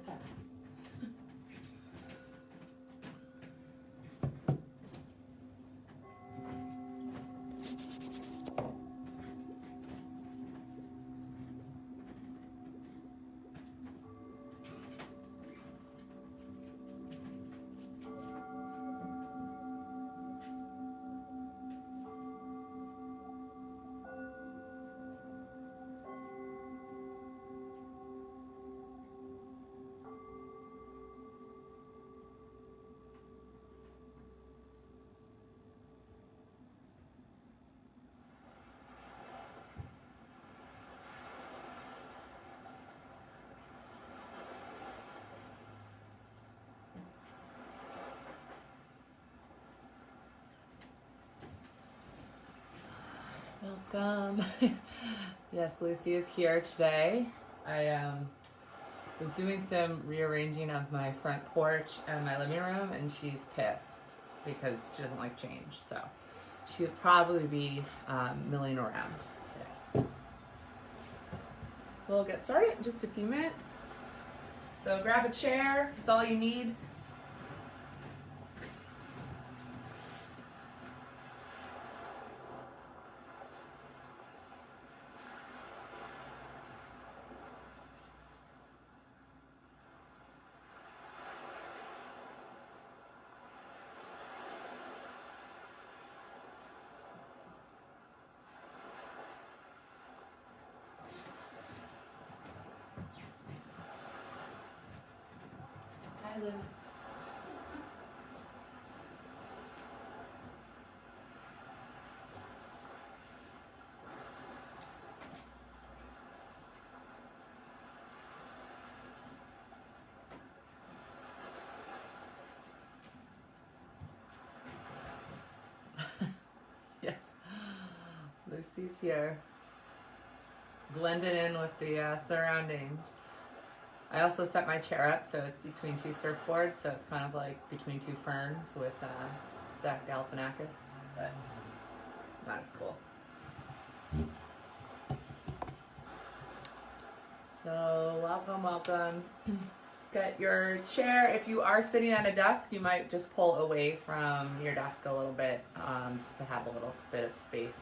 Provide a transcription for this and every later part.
fun. Welcome. Yes, Lucy is here today. I was doing some rearranging of my front porch and my living room, and she's pissed because she doesn't like change. So she'll probably be milling around today. We'll get started in just a few minutes. So grab a chair. It's all you need. Hi, Liz. Yes, Lucy's here. Blended in with the surroundings. I also set my chair up so it's between two surfboards, so it's kind of like between two ferns with Zach Galifianakis, but that's cool. So welcome. Just get your chair. If you are sitting at a desk, you might just pull away from your desk a little bit, just to have a little bit of space.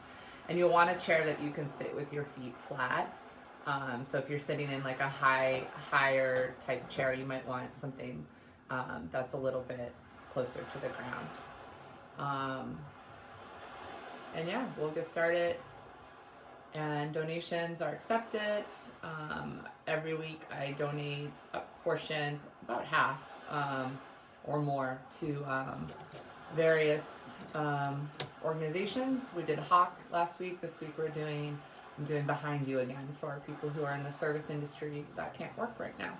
And you'll want a chair that you can sit with your feet flat. So if you're sitting in like a higher type chair, you might want something that's a little bit closer to the ground. And yeah, we'll get started. And donations are accepted. Every week I donate a portion, about half or more, to various organizations. We did Hawk last week. This week I'm doing Behind You again for people who are in the service industry that can't work right now.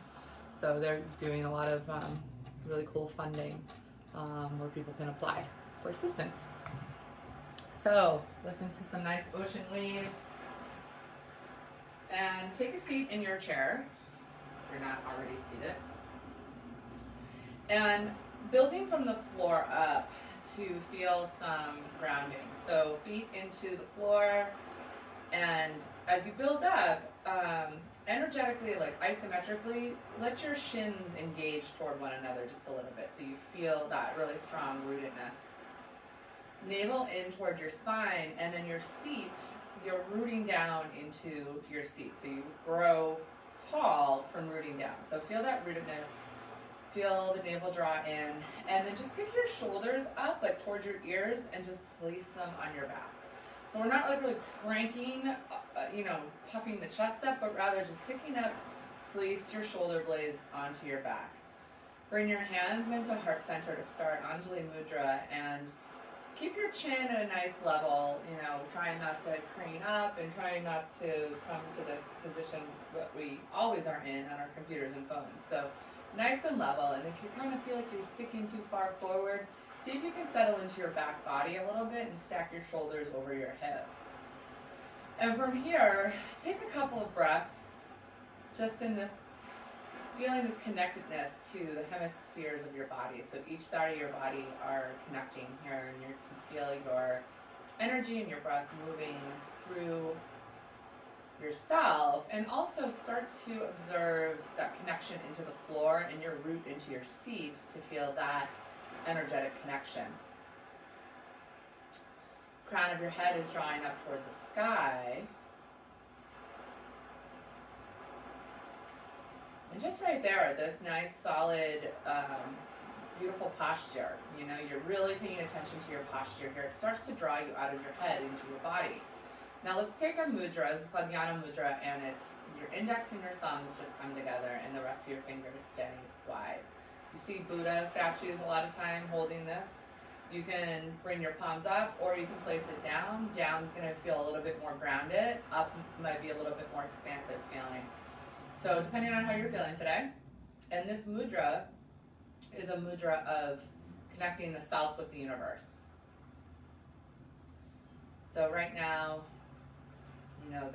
So they're doing a lot of really cool funding where people can apply for assistance. So listen to some nice ocean waves. And take a seat in your chair, if you're not already seated. And building from the floor up to feel some grounding. So feet into the floor, and as you build up, energetically, like isometrically, let your shins engage toward one another just a little bit so you feel that really strong rootedness. Navel in towards your spine, and then your seat, you're rooting down into your seat. So you grow tall from rooting down. So feel that rootedness. Feel the navel draw in. And then just pick your shoulders up, like towards your ears, and just place them on your back. So we're not like really cranking, puffing the chest up, but rather just picking up, place your shoulder blades onto your back. Bring your hands into heart center to start Anjali Mudra, and keep your chin at a nice level, trying not to crane up and trying not to come to this position that we always are in on our computers and phones. So nice and level, and if you kind of feel like you're sticking too far forward, see if you can settle into your back body a little bit and stack your shoulders over your hips. And from here, take a couple of breaths, just in this, feeling this connectedness to the hemispheres of your body. So each side of your body are connecting here, and you can feel your energy and your breath moving through yourself, and also start to observe that connection into the floor and your root into your seat to feel that energetic connection. Crown of your head is drawing up toward the sky. And just right there, this nice, solid, beautiful posture. You know, you're really paying attention to your posture here. It starts to draw you out of your head into your body. Now let's take our mudra. This is called Jnana Mudra, and it's your index and your thumbs just come together and the rest of your fingers stay wide. You see Buddha statues a lot of time holding this. You can bring your palms up or you can place it down. Down's going to feel a little bit more grounded. Up might be a little bit more expansive feeling. So depending on how you're feeling today. And this mudra is a mudra of connecting the self with the universe. So right now, you know,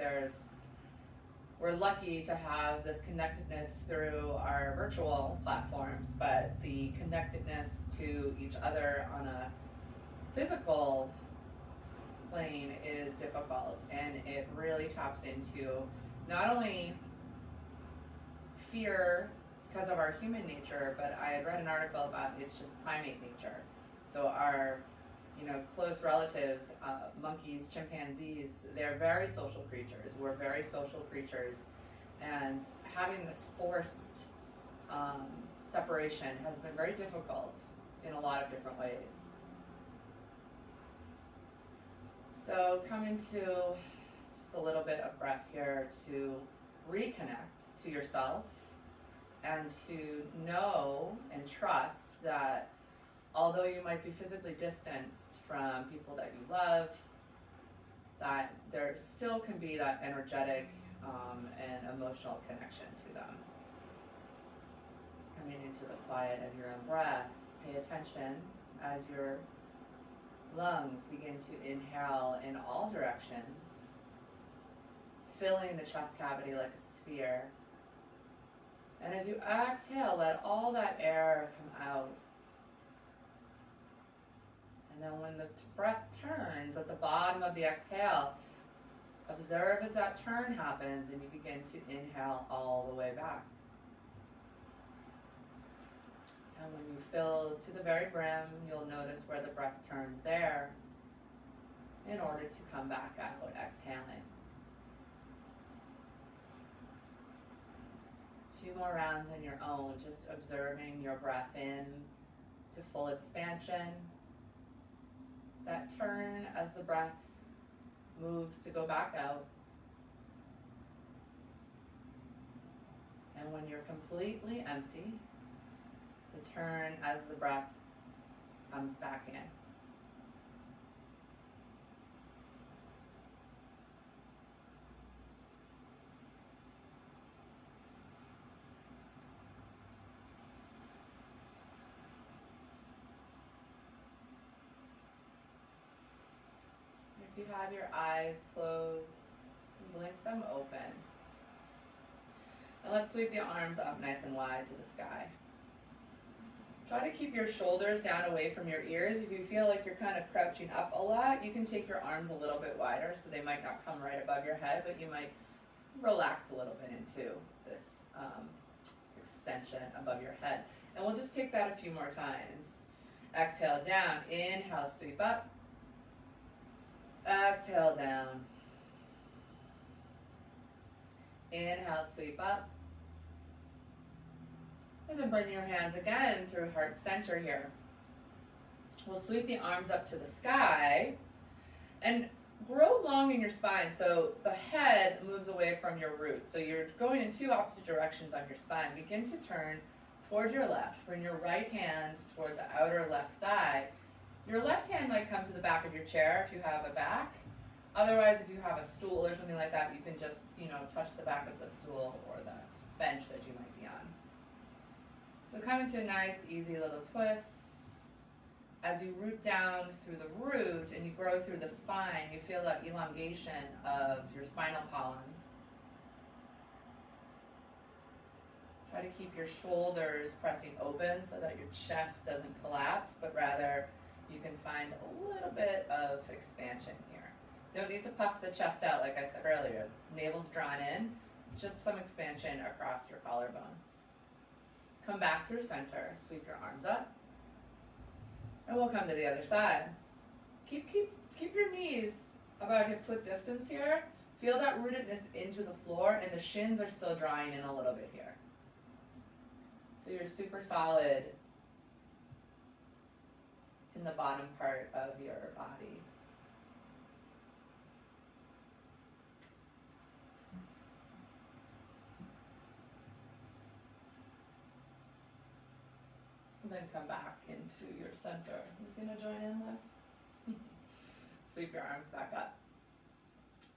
we're lucky to have this connectedness through our virtual platforms, but the connectedness to each other on a physical plane is difficult, and it really taps into not only fear because of our human nature, but I had read an article about it's just primate nature. So our close relatives, monkeys, chimpanzees, they're very social creatures. We're very social creatures. And having this forced separation has been very difficult in a lot of different ways. So come into just a little bit of breath here to reconnect to yourself and to know and trust that although you might be physically distanced from people that you love, that there still can be that energetic and emotional connection to them. Coming into the quiet of your own breath, pay attention as your lungs begin to inhale in all directions, filling the chest cavity like a sphere. And as you exhale, let all that air come out. And then when the breath turns at the bottom of the exhale, observe that that turn happens and you begin to inhale all the way back. And when you fill to the very brim, you'll notice where the breath turns there in order to come back out, exhaling. A few more rounds on your own, just observing your breath in to full expansion. That turn as the breath moves to go back out. And when you're completely empty, the turn as the breath comes back in. If you have your eyes closed, blink them open. And let's sweep the arms up nice and wide to the sky. Try to keep your shoulders down away from your ears. If you feel like you're kind of crouching up a lot, you can take your arms a little bit wider so they might not come right above your head, but you might relax a little bit into this extension above your head. And we'll just take that a few more times. Exhale down, inhale, sweep up. Exhale down. Inhale, sweep up. And then bring your hands again through heart center here. We'll sweep the arms up to the sky and grow long in your spine so the head moves away from your root. So you're going in two opposite directions on your spine. Begin to turn toward your left. Bring your right hand toward the outer left thigh. Your left hand might come to the back of your chair if you have a back. Otherwise, if you have a stool or something like that, you can just, touch the back of the stool or the bench that you might be on. So come into a nice, easy little twist. As you root down through the root and you grow through the spine, you feel that elongation of your spinal column. Try to keep your shoulders pressing open so that your chest doesn't collapse, but rather you can find a little bit of expansion here. Don't need to puff the chest out like I said earlier. Navel's drawn in, just some expansion across your collarbones. Come back through center, sweep your arms up, and we'll come to the other side. Keep your knees about hips width distance here. Feel that rootedness into the floor, and the shins are still drawing in a little bit here. So you're super solid in the bottom part of your body. And then come back into your center. You gonna join in, Liz? Sweep your arms back up.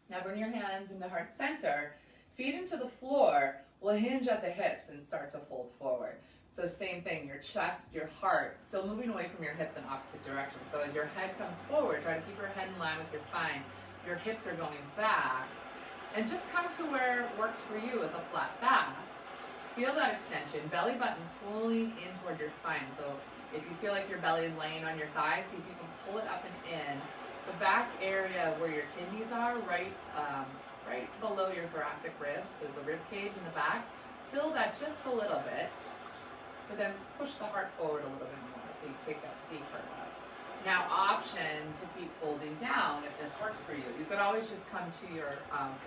Now bring your hands into heart center. Feet into the floor. Will hinge at the hips and start to fold forward. So same thing, your chest, your heart, still moving away from your hips in opposite directions. So as your head comes forward, try to keep your head in line with your spine. Your hips are going back. And just come to where it works for you with a flat back. Feel that extension, belly button pulling in toward your spine. So if you feel like your belly is laying on your thighs, see if you can pull it up and in. The back area where your kidneys are, right below your thoracic ribs, so the rib cage in the back, feel that just a little bit, but then push the heart forward a little bit more, so you take that C curve out. Now option to keep folding down if this works for you. You could always just come to your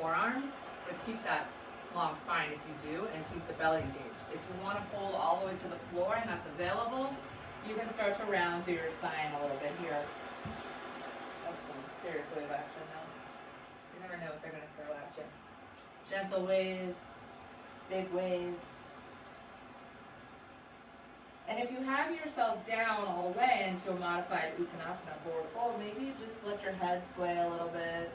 forearms, but keep that long spine if you do, and keep the belly engaged. If you want to fold all the way to the floor and that's available, you can start to round through your spine a little bit here. That's some serious wave action now. You never know what they're going to throw at you. Gentle waves, big waves. And if you have yourself down all the way into a modified Uttanasana forward fold, maybe you just let your head sway a little bit.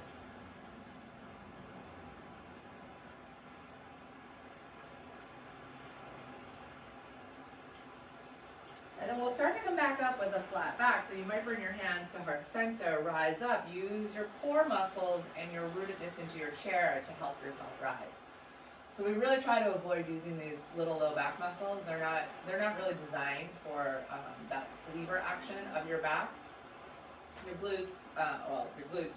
And then we'll start to come back up with a flat back. So you might bring your hands to heart center, rise up, use your core muscles and your rootedness into your chair to help yourself rise. So we really try to avoid using these little low back muscles. They're not really designed for that lever action of your back. Your glutes,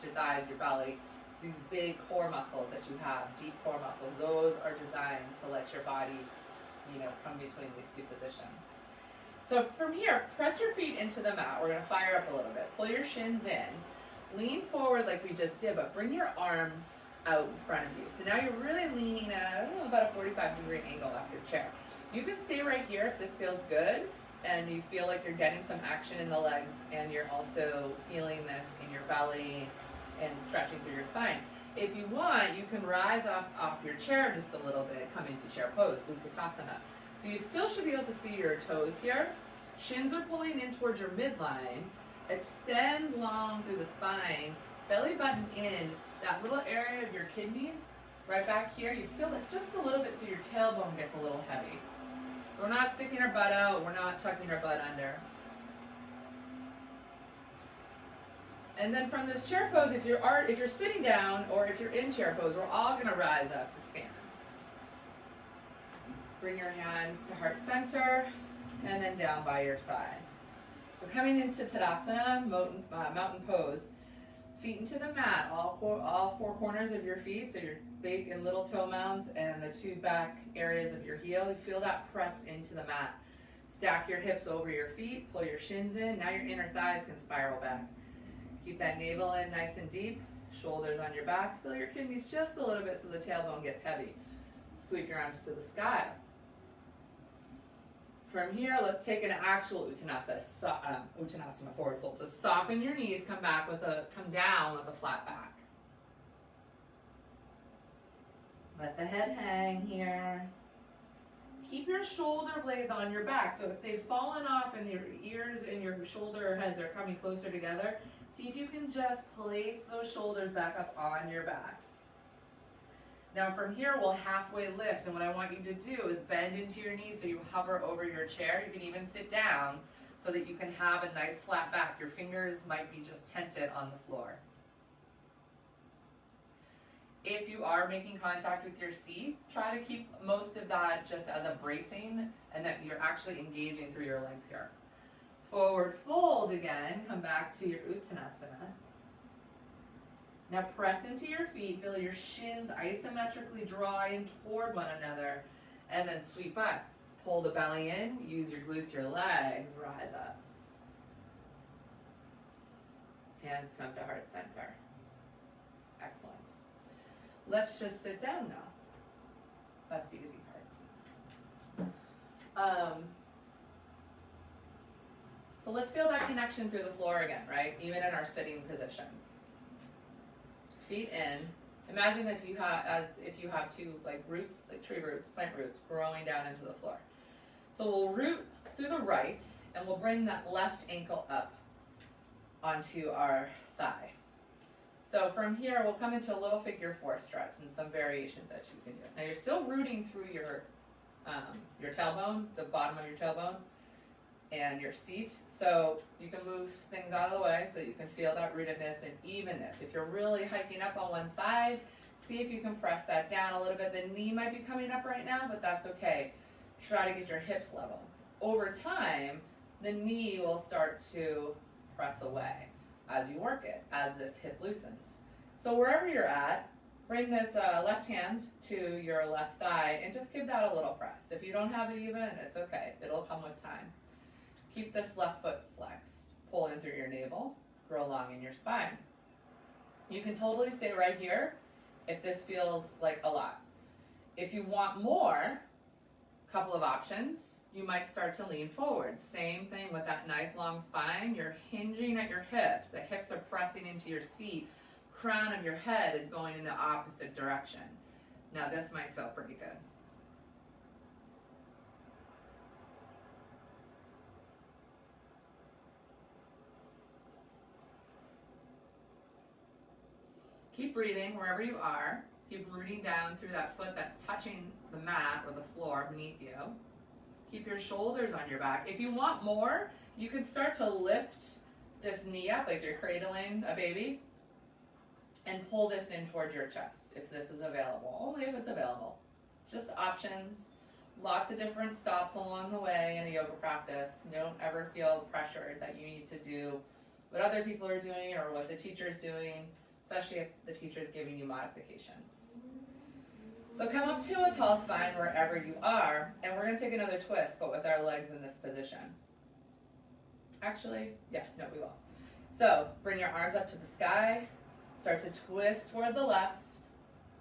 your thighs, your belly, these big core muscles that you have, deep core muscles, those are designed to let your body, come between these two positions. So from here, press your feet into the mat. We're going to fire up a little bit. Pull your shins in. Lean forward like we just did, but bring your arms out in front of you. So now you're really leaning at about a 45-degree angle off your chair. You can stay right here if this feels good and you feel like you're getting some action in the legs and you're also feeling this in your belly and stretching through your spine. If you want, you can rise off your chair just a little bit, come into chair pose, Utkatasana. So you still should be able to see your toes here. Shins are pulling in towards your midline. Extend long through the spine. Belly button in. That little area of your kidneys, right back here, you feel it just a little bit so your tailbone gets a little heavy. So we're not sticking our butt out. We're not tucking our butt under. And then from this chair pose, if you're sitting down or if you're in chair pose, we're all going to rise up to stand. Bring your hands to heart center and then down by your side. So coming into Tadasana, mountain pose, feet into the mat, all four corners of your feet, so your big and little toe mounds and the two back areas of your heel. You feel that press into the mat. Stack your hips over your feet, pull your shins in. Now your inner thighs can spiral back. Keep that navel in nice and deep, shoulders on your back. Feel your kidneys just a little bit so the tailbone gets heavy. Sweep your arms to the sky. From here, let's take an actual Uttanasana forward fold. So soften your knees, come down with a flat back. Let the head hang here. Keep your shoulder blades on your back. So if they've fallen off and your ears and your shoulder heads are coming closer together, see if you can just place those shoulders back up on your back. Now from here, we'll halfway lift, and what I want you to do is bend into your knees so you hover over your chair. You can even sit down so that you can have a nice flat back. Your fingers might be just tented on the floor. If you are making contact with your seat, try to keep most of that just as a bracing and that you're actually engaging through your legs here. Forward fold again, come back to your Uttanasana. Now press into your feet, feel your shins isometrically draw in toward one another, and then sweep up. Pull the belly in, use your glutes, your legs, rise up. Hands come to heart center. Excellent. Let's just sit down now. That's the easy part. So let's feel that connection through the floor again, right? Even in our sitting position. Feet in. Imagine if you have two like roots, like tree roots, plant roots, growing down into the floor. So we'll root through the right, and we'll bring that left ankle up onto our thigh. So from here, we'll come into a little figure four stretch and some variations that you can do. Now you're still rooting through your tailbone, the bottom of your tailbone, and your seat. So you can move things out of the way so you can feel that rootedness and evenness. If you're really hiking up on one side, see if you can press that down a little bit. The knee might be coming up right now, but that's okay. Try to get your hips level. Over time, the knee will start to press away as you work it, as this hip loosens. So wherever you're at, bring this left hand to your left thigh and just give that a little press. If you don't have it even, it's okay. It'll come with time. Keep this left foot flexed. Pull in through your navel, grow long in your spine. You can totally stay right here if this feels like a lot. If you want more, couple of options. You might start to lean forward. Same thing with that nice long spine. You're hinging at your hips. The hips are pressing into your seat. Crown of your head is going in the opposite direction. Now this might feel pretty good. Keep breathing wherever you are. Keep rooting down through that foot that's touching the mat or the floor beneath you. Keep your shoulders on your back. If you want more, you can start to lift this knee up like you're cradling a baby and pull this in towards your chest if this is available. Only if it's available. Just options. Lots of different stops along the way in a yoga practice. Don't ever feel pressured that you need to do what other people are doing or what the teacher's doing, especially if the teacher's giving you modifications. So come up to a tall spine wherever you are, and we're going to take another twist, but with our legs in this position. Actually, yeah, no, we will. So bring your arms up to the sky, start to twist toward the left,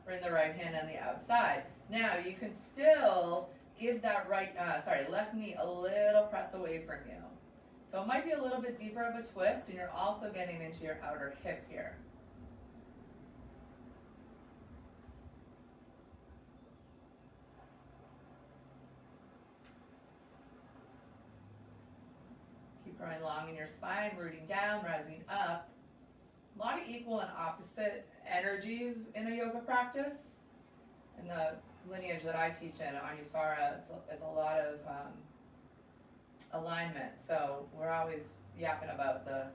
bring the right hand on the outside. Now you can still give that left knee a little press away from you. So it might be a little bit deeper of a twist, and you're also getting into your outer hip here. Growing long in your spine, rooting down, rising up. A lot of equal and opposite energies in a yoga practice. In the lineage that I teach in, Anusara, it's a lot of alignment. So we're always yapping about the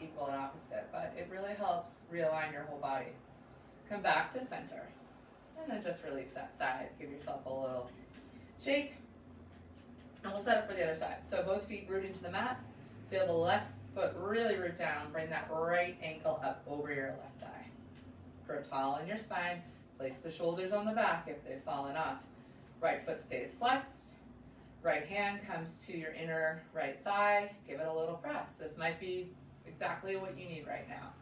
equal and opposite, but it really helps realign your whole body. Come back to center, and then just release that side. Give yourself a little shake. And we'll set up for the other side. So both feet rooted to the mat. Feel the left foot really root down. Bring that right ankle up over your left thigh. Grow tall in your spine. Place the shoulders on the back if they've fallen off. Right foot stays flexed. Right hand comes to your inner right thigh. Give it a little press. This might be exactly what you need right now.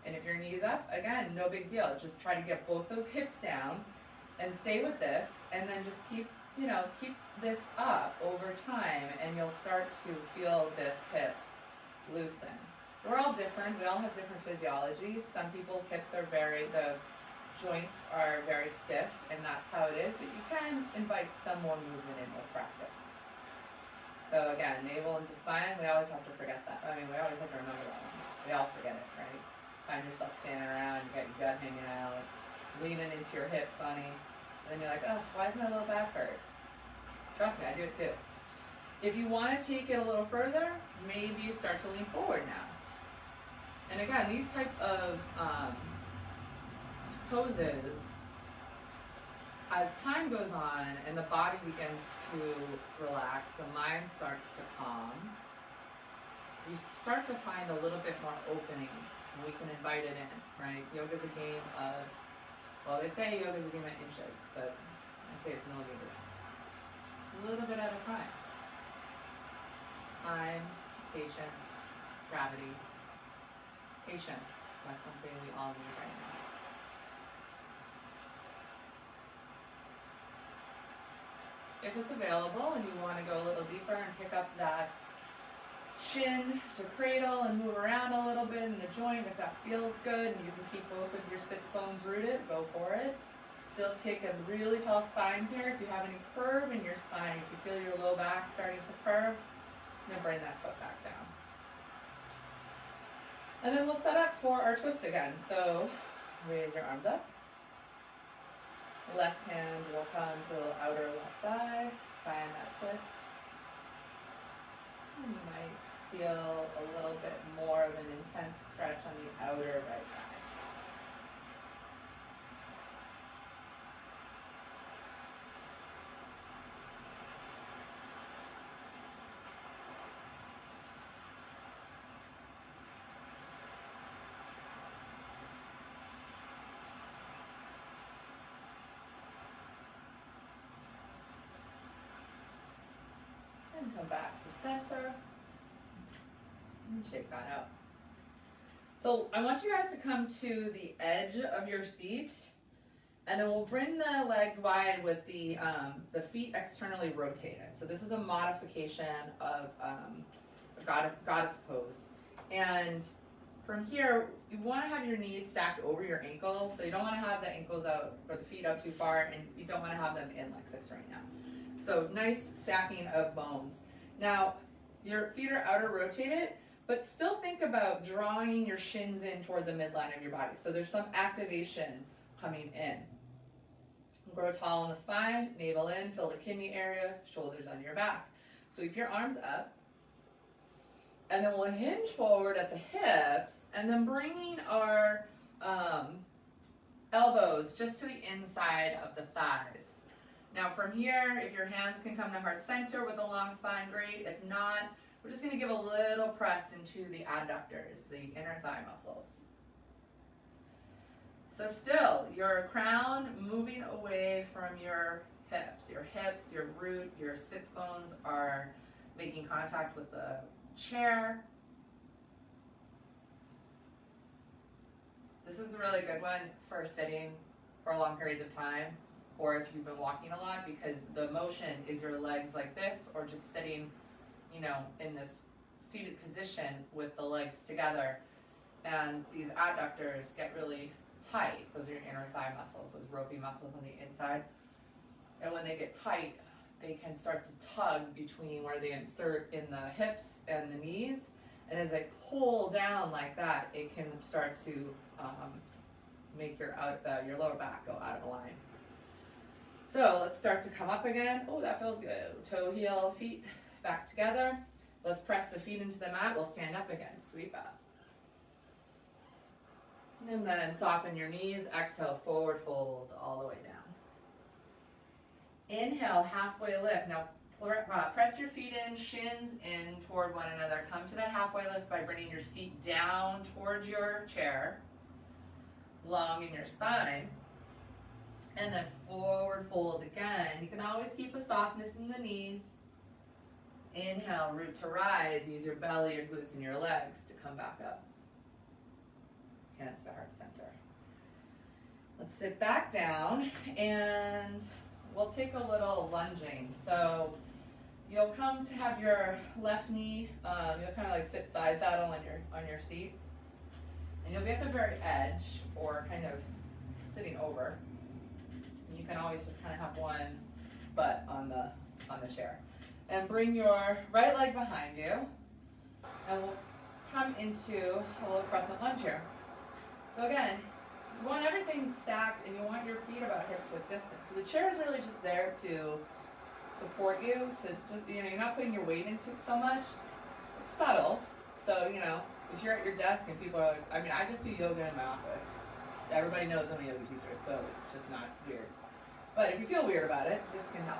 And if your knee's up, again, no big deal. Just try to get both those hips down and stay with this, and then just keep this up over time, and you'll start to feel this hip loosen. We're all different. We all have different physiologies. Some people's hips are the joints are very stiff, and that's how it is, but you can invite some more movement in with practice. So again, navel into spine, we always have to forget that. We always have to remember that one. We all forget it, right? Find yourself standing around, you got your gut hanging out, leaning into your hip funny, and then you're like, oh, why does my low back hurt? Trust me, I do it too. If you want to take it a little further, maybe you start to lean forward now. And again, these type of poses, as time goes on and the body begins to relax, the mind starts to calm, you start to find a little bit more opening And we can invite it in, right? Yoga's a game of, well, they say yoga's a game of inches, but I say it's millimeters. A little bit at a time. Time, patience, gravity. Patience, that's something we all need right now. If it's available and you want to go a little deeper and pick up that shin to cradle and move around a little bit in the joint, if that feels good and you can keep both of your sits bones rooted, go for it. Still take a really tall spine here. If you have any curve in your spine, if you feel your low back starting to curve, then bring that foot back down. And then we'll set up for our twist again. So raise your arms up. Left hand will come to the outer left thigh. Find that twist. And you might feel a little bit more of an intense stretch on the outer right thigh. And come back to center. And shake that out. So I want you guys to come to the edge of your seat, and then we'll bring the legs wide with the feet externally rotated. So this is a modification of a goddess pose. And from here, you want to have your knees stacked over your ankles. So you don't want to have the ankles out or the feet out too far, and you don't want to have them in like this right now. So nice stacking of bones. Now, your feet are outer rotated, but still think about drawing your shins in toward the midline of your body. So there's some activation coming in. Grow tall in the spine, navel in, fill the kidney area, shoulders on your back. Sweep your arms up. And then we'll hinge forward at the hips, and then bringing our elbows just to the inside of the thighs. Now from here, if your hands can come to heart center with a long spine, great. If not, we're just going to give a little press into the adductors, the inner thigh muscles. So still, your crown moving away from your hips. Your hips, your root, your sits bones are making contact with the chair. This is a really good one for sitting for long periods of time, or if you've been walking a lot, because the motion is your legs like this, or just sitting, you know, in this seated position with the legs together. And these adductors get really tight. Those are your inner thigh muscles, those ropey muscles on the inside. And when they get tight, they can start to tug between where they insert in the hips and the knees. And as they pull down like that, it can start to make your lower back go out of line. So let's start to come up again. Oh, that feels good. Toe, heel, feet back together. Let's press the feet into the mat. We'll stand up again. Sweep up. And then soften your knees. Exhale, forward fold all the way down. Inhale, halfway lift. Now press your feet in, shins in toward one another. Come to that halfway lift by bringing your seat down towards your chair, long in your spine. And then forward fold again. You can always keep a softness in the knees. Inhale, root to rise. Use your belly, your glutes, and your legs to come back up. Hands to heart center. Let's sit back down, and we'll take a little lunging. So you'll come to have your left knee, you'll kind of like sit side saddle on your seat. And you'll be at the very edge, or kind of sitting over. You can always just kind of have one butt on the chair. And bring your right leg behind you, and we'll come into a little crescent lunge here. So again, you want everything stacked, and you want your feet about hips width distance. So the chair is really just there to support you, to just, you know, you're not putting your weight into it so much. It's subtle. So, you know, if you're at your desk and people are like, I mean, I just do yoga in my office. Everybody knows I'm a yoga teacher, so it's just not weird. But if you feel weird about it, this can help.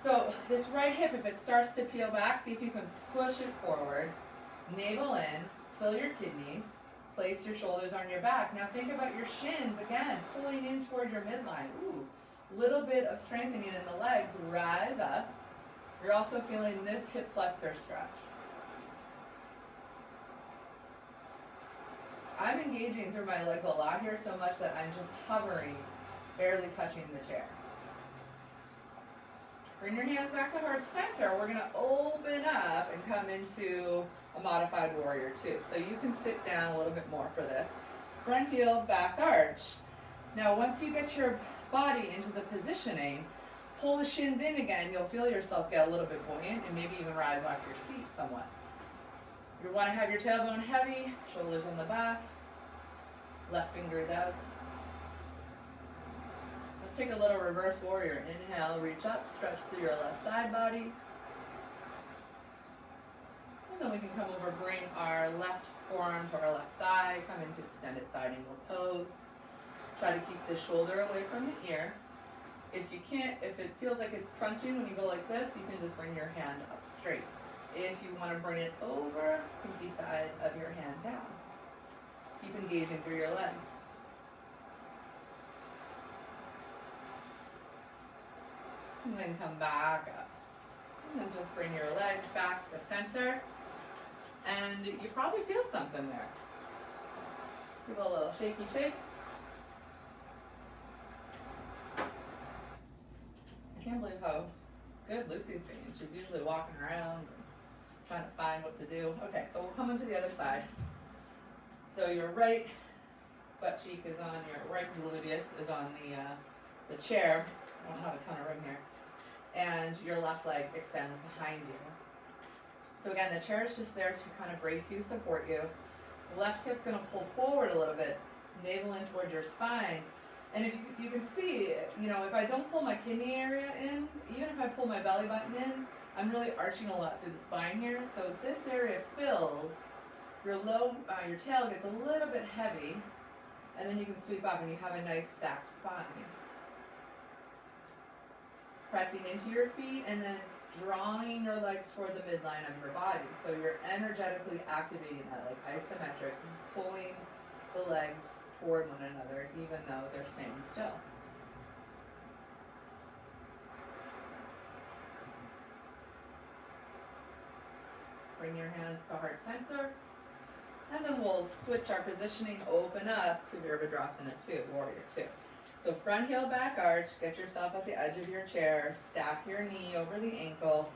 So this right hip, if it starts to peel back, see if you can push it forward. Navel in, fill your kidneys. Place your shoulders on your back. Now think about your shins, again, pulling in toward your midline. Ooh, little bit of strengthening in the legs. Rise up. You're also feeling this hip flexor stretch. I'm engaging through my legs a lot here, so much that I'm just hovering, barely touching the chair. Bring your hands back to heart center. We're going to open up and come into a modified warrior two. So you can sit down a little bit more for this. Front heel, back arch. Now once you get your body into the positioning, pull the shins in again. You'll feel yourself get a little bit buoyant and maybe even rise off your seat somewhat. You want to have your tailbone heavy, shoulders on the back, left fingers out. Let's take a little reverse warrior. Inhale, reach up, stretch through your left side body. And then we can come over, bring our left forearm to our left thigh, come into extended side angle pose. Try to keep the shoulder away from the ear. If you can't, if it feels like it's crunching when you go like this, you can just bring your hand up straight. If you want to bring it over, pinky side of your hand down. Keep engaging through your legs. And then come back up. And then just bring your legs back to center. And you probably feel something there. Give a little shaky shake. I can't believe how good Lucy's being. She's usually walking around and trying to find what to do. Okay, so we'll come into the other side. So your right butt cheek is on, your right gluteus is on the chair. I don't have a ton of room here. And your left leg extends behind you. So again, the chair is just there to kind of brace you, support you. The left hip's going to pull forward a little bit, navel in towards your spine. And if you can see, you know, if I don't pull my kidney area in, even if I pull my belly button in, I'm really arching a lot through the spine here. So this area fills, your tail gets a little bit heavy, and then you can sweep up and you have a nice stacked spine. Pressing into your feet and then drawing your legs toward the midline of your body. So you're energetically activating that, like isometric, pulling the legs toward one another even though they're staying still. Bring your hands to heart center. And then we'll switch our positioning, open up to Virabhadrasana 2, Warrior 2. So front heel, back arch, get yourself at the edge of your chair, stack your knee over the ankle.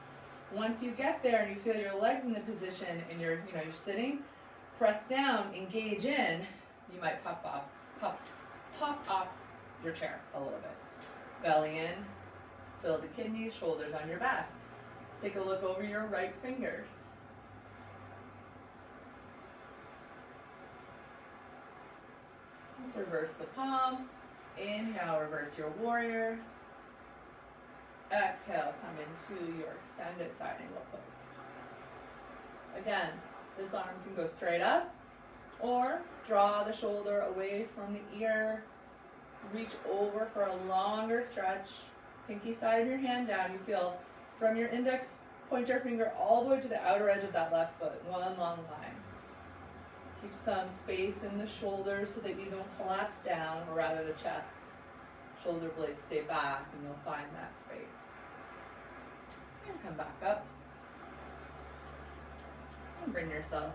Once you get there and you feel your legs in the position and you're sitting, press down, engage in, you might pop off your chair a little bit. Belly in, fill the kidneys, shoulders on your back. Take a look over your right fingers. Let's reverse the palm. Inhale, reverse your warrior. Exhale, come into your extended side angle pose. Again, this arm can go straight up or draw the shoulder away from the ear. Reach over for a longer stretch. Pinky side of your hand down. You feel from your index pointer finger all the way to the outer edge of that left foot. One long line. Keep some space in the shoulders so that these don't collapse down, or rather the chest. Shoulder blades stay back and you'll find that space. And come back up. And bring yourself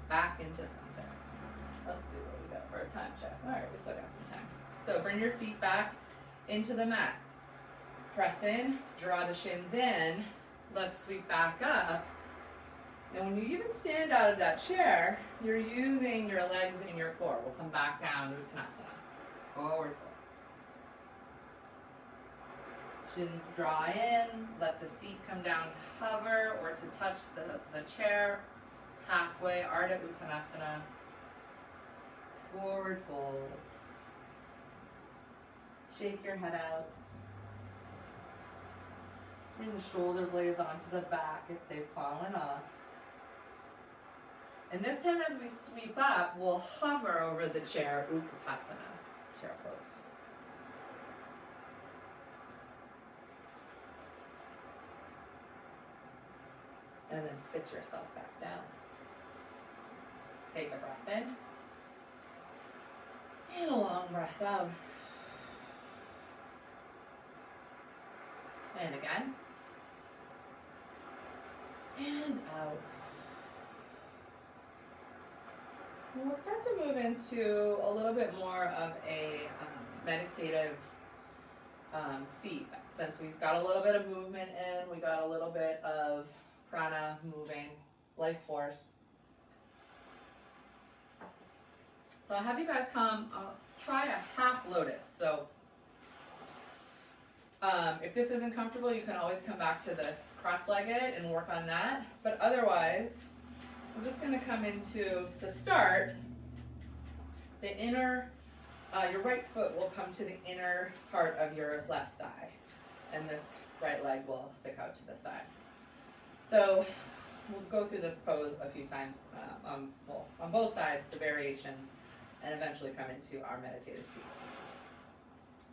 back into center. Let's see what we got for a time check. Alright, we still got some time. So bring your feet back into the mat. Press in, draw the shins in. Let's sweep back up. And when you even stand out of that chair, you're using your legs and your core. We'll come back down to Uttanasana. Forward fold. Shins draw in. Let the seat come down to hover or to touch the chair. Halfway, Ardha Uttanasana. Forward fold. Shake your head out. Bring the shoulder blades onto the back if they've fallen off. And this time as we sweep up, we'll hover over the chair, Utkatasana, chair pose. And then sit yourself back down. Take a breath in. And a long breath out. And again. And out. And we'll start to move into a little bit more of a meditative seat. Since we've got a little bit of movement in, we got a little bit of prana moving, life force. So I'll have you guys come, try a half lotus. So if this isn't comfortable, you can always come back to this cross-legged and work on that. But otherwise, we're just going to come into, to start, the inner, your right foot will come to the inner part of your left thigh. And this right leg will stick out to the side. So we'll go through this pose a few times, on both sides, the variations, and eventually come into our meditative seat.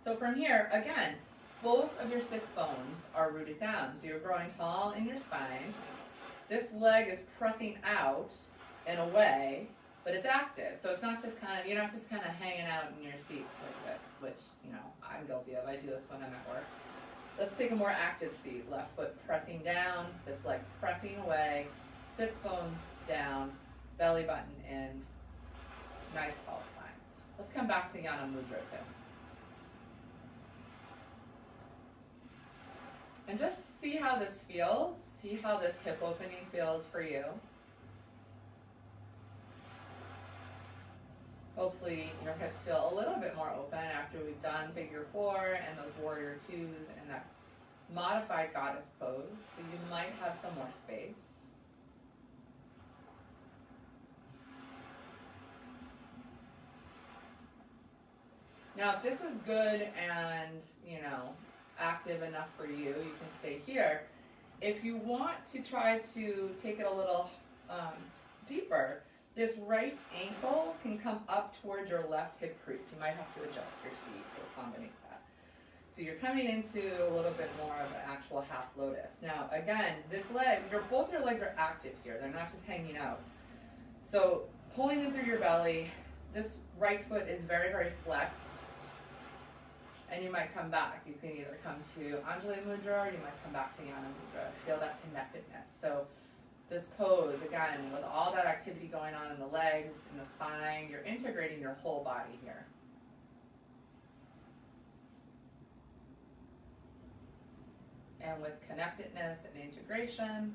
So from here, again, both of your sits bones are rooted down. So you're growing tall in your spine. This leg is pressing out and away, but it's active. So it's not just kind of, you're not just kind of hanging out in your seat like this, which, you know, I'm guilty of. I do this when I'm at work. Let's take a more active seat. Left foot pressing down, this leg pressing away, sits bones down, belly button in, nice tall spine. Let's come back to Jnana Mudra too. And just see how this feels. See how this hip opening feels for you. Hopefully your hips feel a little bit more open after we've done figure 4 and those warrior 2s and that modified goddess pose. So you might have some more space. Now, if this is good and, you know, active enough for you, you can stay here. If you want to try to take it a little deeper, this right ankle can come up towards your left hip crease. You might have to adjust your seat to accommodate that. So you're coming into a little bit more of an actual half lotus. Now, again, this leg, both your legs are active here. They're not just hanging out. So pulling in through your belly, this right foot is very, very flexed. And you might come back. You can either come to Anjali Mudra or you might come back to Jnana Mudra. Feel that connectedness. So this pose, again, with all that activity going on in the legs, in the spine, you're integrating your whole body here. And with connectedness and integration,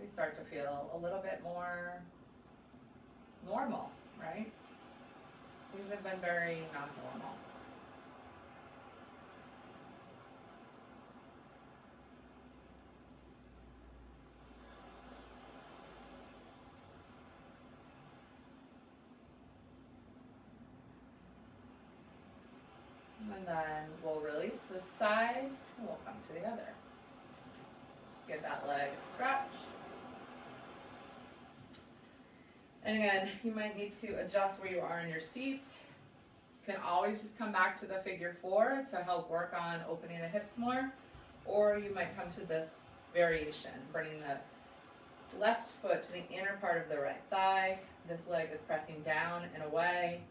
we start to feel a little bit more normal, right? Things have been very not normal. And then we'll release this side and we'll come to the other. Just give that leg a stretch. And again, you might need to adjust where you are in your seat. You can always just come back to the figure 4 to help work on opening the hips more. Or you might come to this variation, bringing the left foot to the inner part of the right thigh. This leg is pressing down and away.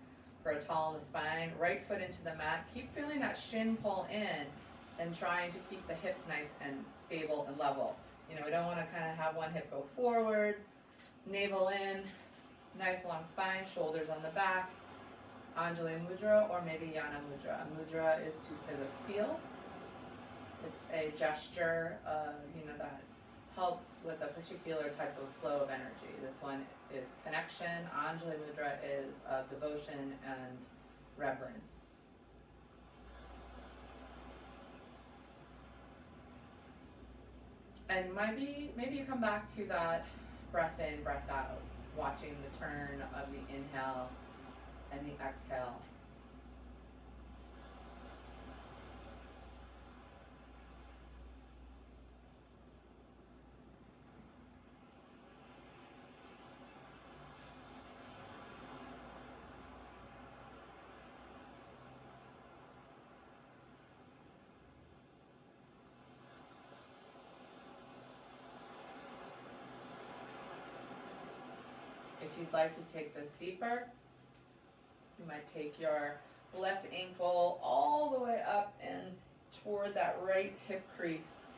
Grow tall in the spine. Right foot into the mat. Keep feeling that shin pull in and trying to keep the hips nice and stable and level. You know, we don't want to kind of have one hip go forward, navel in, nice long spine, shoulders on the back. Anjali Mudra or maybe Jnana Mudra. Mudra is a seal. It's a gesture, that helps with a particular type of flow of energy. This one is connection. Anjali Mudra is of devotion and reverence. And maybe you come back to that breath in, breath out, watching the turn of the inhale and the exhale. If you'd like to take this deeper, You might take your left ankle all the way up and toward that right hip crease.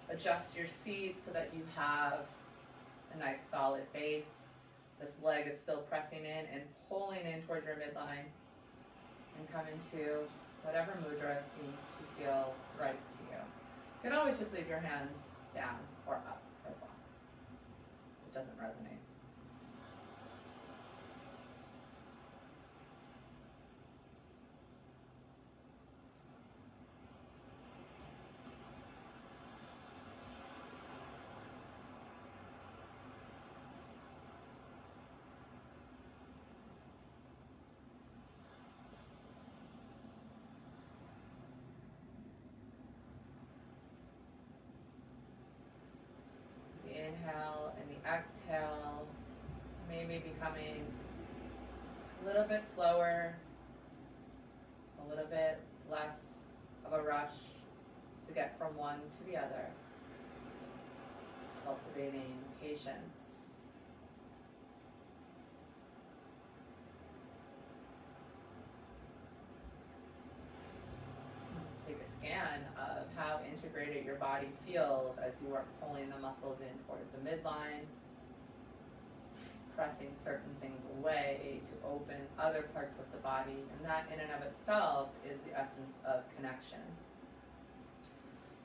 Adjust your seat so that you have a nice solid base. This leg is still pressing in and pulling in toward your midline. And come into whatever mudra seems to feel right to you. You can always just leave your hands down or up as well. It doesn't resonate. Inhale and the exhale maybe becoming a little bit slower, a little bit less of a rush to get from one to the other, cultivating patience. Take a scan of how integrated your body feels as you are pulling the muscles in toward the midline, pressing certain things away to open other parts of the body, and that in and of itself is the essence of connection.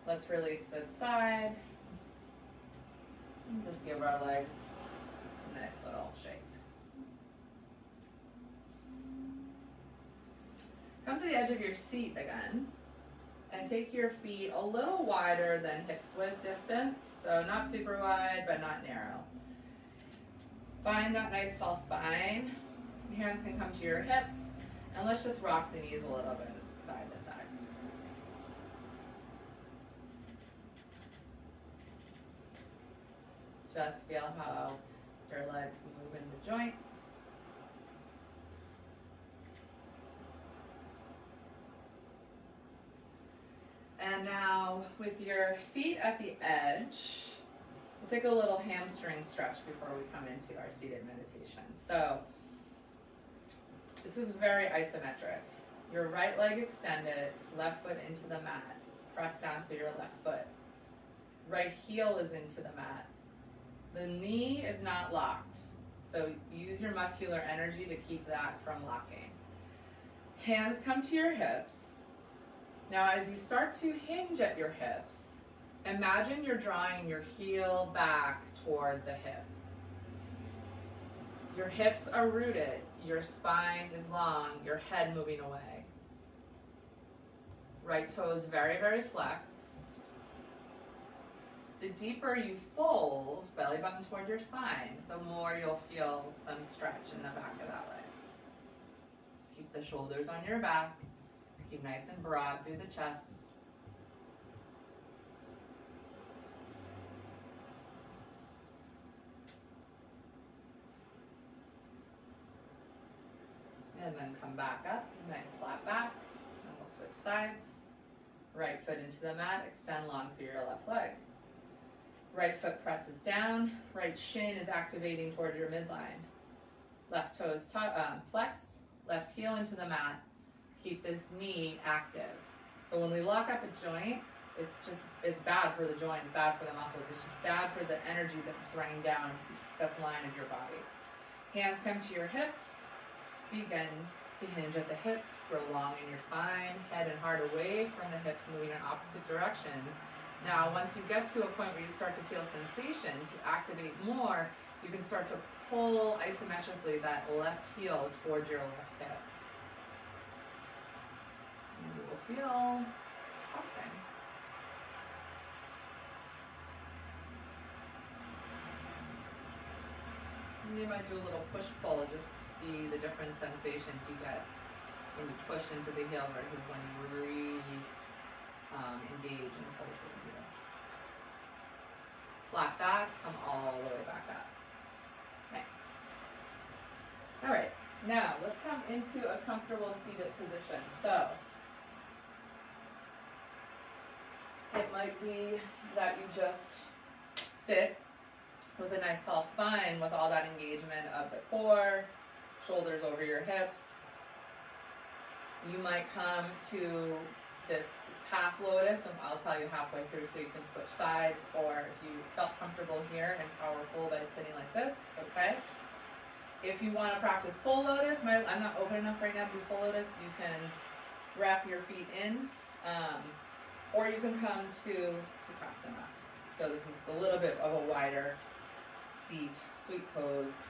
Let's release this side and just give our legs a nice little shake. Come to the edge of your seat again. And take your feet a little wider than hips width distance, so not super wide, but not narrow. Find that nice tall spine. Your hands can come to your hips, and let's just rock the knees a little bit, side to side. Just feel how your legs move in the joints. And now, with your seat at the edge, we'll take a little hamstring stretch before we come into our seated meditation. So, this is very isometric. Your right leg extended, left foot into the mat. Press down through your left foot. Right heel is into the mat. The knee is not locked, so use your muscular energy to keep that from locking. Hands come to your hips. Now, as you start to hinge at your hips, imagine you're drawing your heel back toward the hip. Your hips are rooted, your spine is long, your head moving away. Right toes very, very flexed. The deeper you fold, belly button toward your spine, the more you'll feel some stretch in the back of that leg. Keep the shoulders on your back. Keep nice and broad through the chest. And then come back up, nice flat back. And we'll switch sides. Right foot into the mat, extend long through your left leg. Right foot presses down, right shin is activating toward your midline. Left toes flexed, left heel into the mat. Keep this knee active. So when we lock up a joint, it's bad for the joint, bad for the muscles. It's just bad for the energy that's running down this line of your body. Hands come to your hips. Begin to hinge at the hips. Grow long in your spine. Head and heart away from the hips, moving in opposite directions. Now, once you get to a point where you start to feel sensation, to activate more, you can start to pull isometrically that left heel towards your left hip. And you will feel something. And you might do a little push-pull just to see the different sensations you get when you push into the heel versus when you really engage and pull toward you. Flat back, come all the way back up. Nice. All right, now let's come into a comfortable seated position. So, it might be that you just sit with a nice tall spine with all that engagement of the core, shoulders over your hips. You might come to this half lotus, and I'll tell you halfway through so you can switch sides, or if you felt comfortable here and powerful by sitting like this, okay? If you want to practice full lotus, I'm not open enough right now to do full lotus, you can wrap your feet in, or you can come to Sukhasana. So this is a little bit of a wider seat, sweet pose,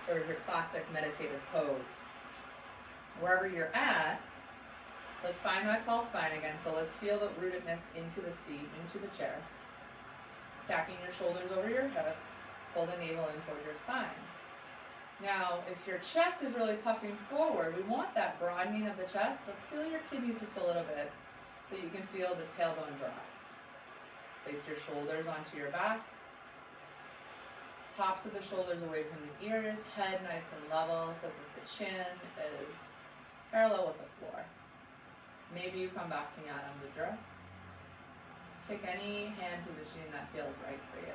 sort of your classic meditative pose. Wherever you're at, let's find that tall spine again. So let's feel the rootedness into the seat, into the chair. Stacking your shoulders over your hips, pull the navel in towards your spine. Now, if your chest is really puffing forward, we want that broadening of the chest, but feel your kidneys just a little bit so you can feel the tailbone drop. Place your shoulders onto your back. Tops of the shoulders away from the ears, head nice and level so that the chin is parallel with the floor. Maybe you come back to Jnana Mudra. Take any hand positioning that feels right for you.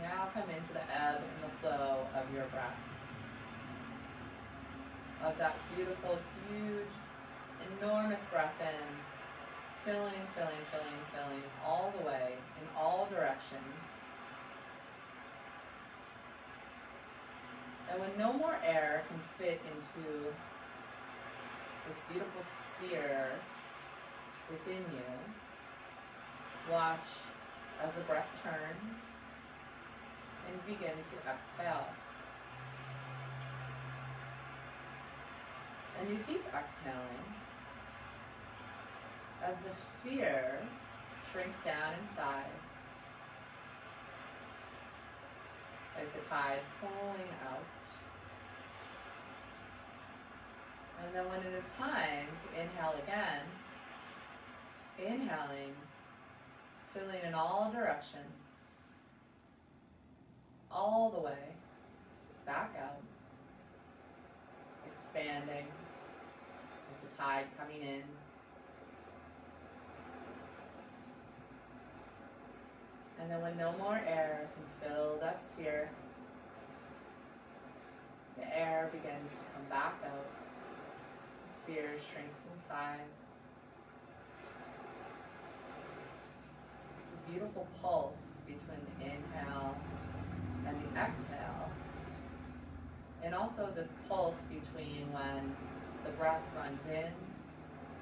Now come into the ebb and the flow of your breath. Of that beautiful, huge, enormous breath in, filling, filling, filling, filling all the way in all directions. And when no more air can fit into this beautiful sphere within you, watch as the breath turns and begin to exhale. And you keep exhaling as the sphere shrinks down in size, like the tide pulling out. And then when it is time to inhale again, inhaling, filling in all directions, all the way back out, expanding with the tide coming in. And then when no more air can fill that sphere, the air begins to come back out. The sphere shrinks in size. The beautiful pulse between the inhale and the exhale. And also this pulse between when the breath runs in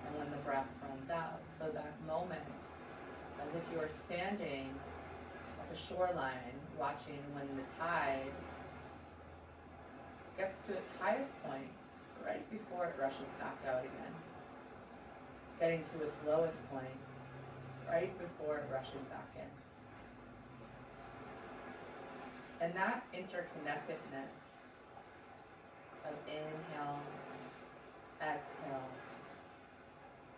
and when the breath runs out. So that moment, as if you are standing at the shoreline, watching when the tide gets to its highest point right before it rushes back out again, getting to its lowest point right before it rushes back in. And that interconnectedness of inhale, exhale,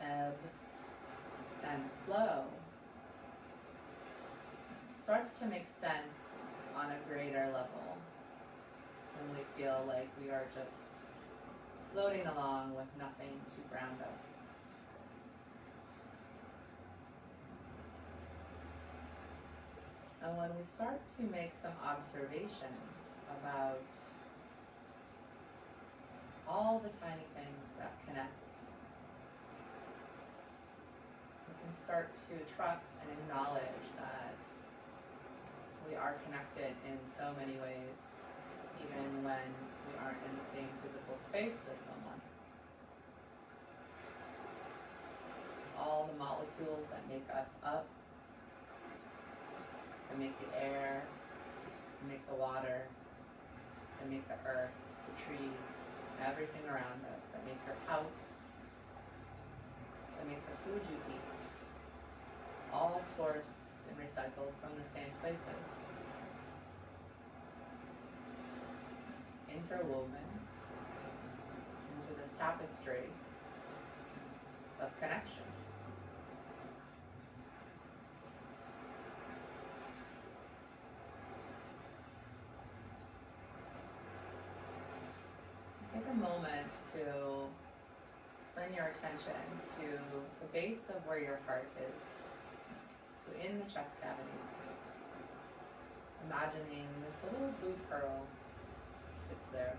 ebb, and flow starts to make sense on a greater level when we feel like we are just floating along with nothing to ground us. And when we start to make some observations about all the tiny things that connect, we can start to trust and acknowledge that we are connected in so many ways, even when we aren't in the same physical space as someone. All the molecules that make us up, that make the air, that make the water, that make the earth, the trees, everything around us, that make your house, that make the food you eat, all sourced and recycled from the same places, interwoven into this tapestry of connection. Take a moment to bring your attention to the base of where your heart is. So in the chest cavity, imagining this little blue pearl sits there.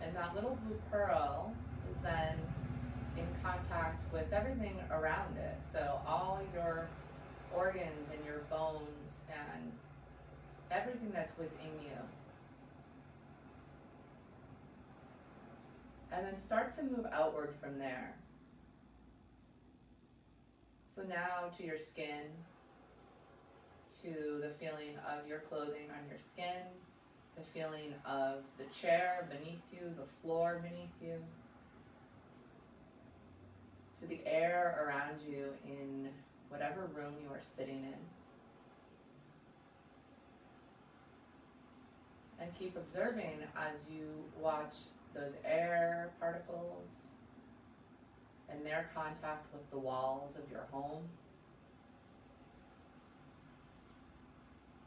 And that little blue pearl is then in contact with everything around it. So all your organs and your bones and everything that's within you. And then start to move outward from there. So now to your skin, to the feeling of your clothing on your skin, the feeling of the chair beneath you, the floor beneath you, to the air around you in whatever room you are sitting in. And keep observing as you watch those air particles and their contact with the walls of your home.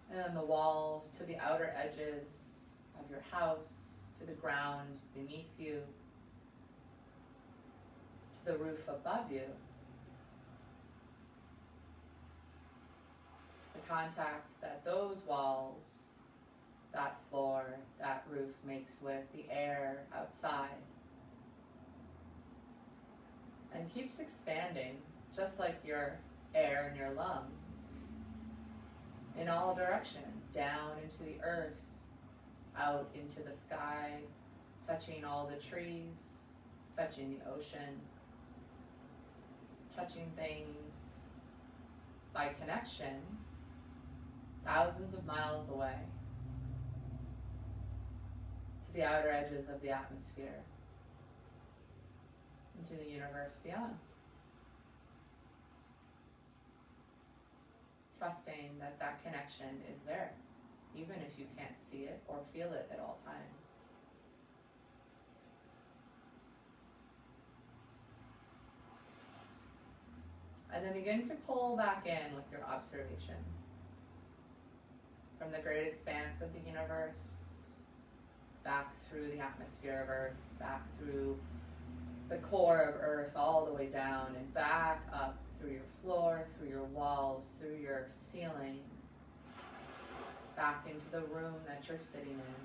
And then the walls to the outer edges of your house, to the ground beneath you, to the roof above you. The contact that those walls, that floor, that roof makes with the air outside. And keeps expanding, just like your air in your lungs, in all directions, down into the earth, out into the sky, touching all the trees, touching the ocean, touching things by connection, thousands of miles away, to the outer edges of the atmosphere, into the universe beyond. Trusting that that connection is there, even if you can't see it or feel it at all times. And then begin to pull back in with your observation from the great expanse of the universe, back through the atmosphere of Earth, back through the core of Earth, all the way down and back up through your floor, through your walls, through your ceiling, back into the room that you're sitting in,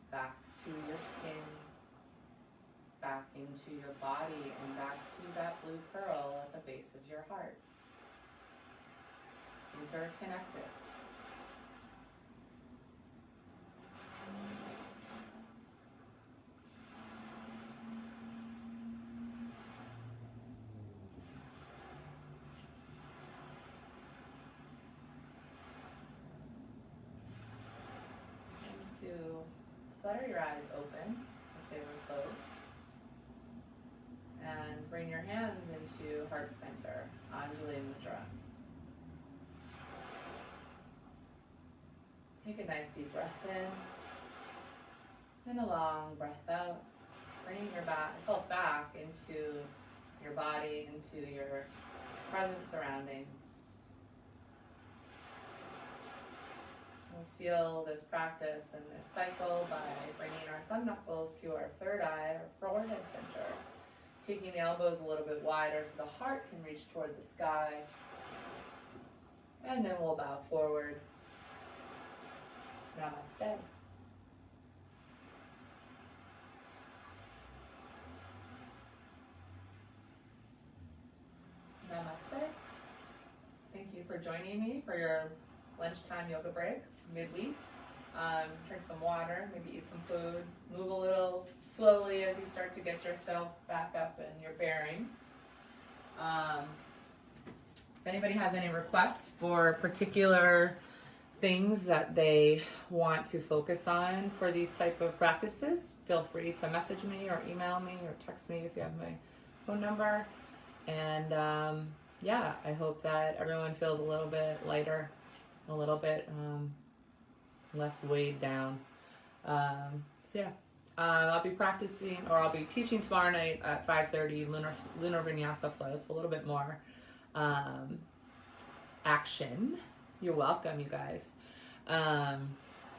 back to your skin, back into your body, and back to that blue pearl at the base of your heart. Interconnected. To flutter your eyes open if they were closed, and bring your hands into heart center, Anjali Mudra. Take a nice deep breath in and a long breath out, bringing yourself back into your body, into your present surroundings. We'll seal this practice and this cycle by bringing our thumb knuckles to our third eye, our forehead center, taking the elbows a little bit wider so the heart can reach toward the sky, and then we'll bow forward. Namaste. Namaste. Thank you for joining me for your lunchtime yoga break. Midweek. Drink some water, maybe eat some food, move a little slowly as you start to get yourself back up in your bearings. If anybody has any requests for particular things that they want to focus on for these type of practices, feel free to message me or email me or text me if you have my phone number. And yeah, I hope that everyone feels a little bit lighter, a little bit less weighed down. So yeah, I'll be practicing, or I'll be teaching tomorrow night at 5:30 lunar vinyasa flow, so a little bit more action. You're welcome, you guys. And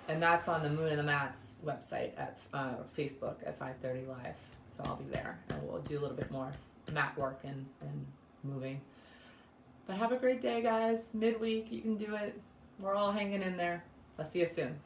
that's on the Moon and the Mats website at Facebook at 5:30 live. So I'll be there, and we'll do a little bit more mat work and moving. But have a great day, guys. Midweek, you can do it. We're all hanging in there. I'll see you soon.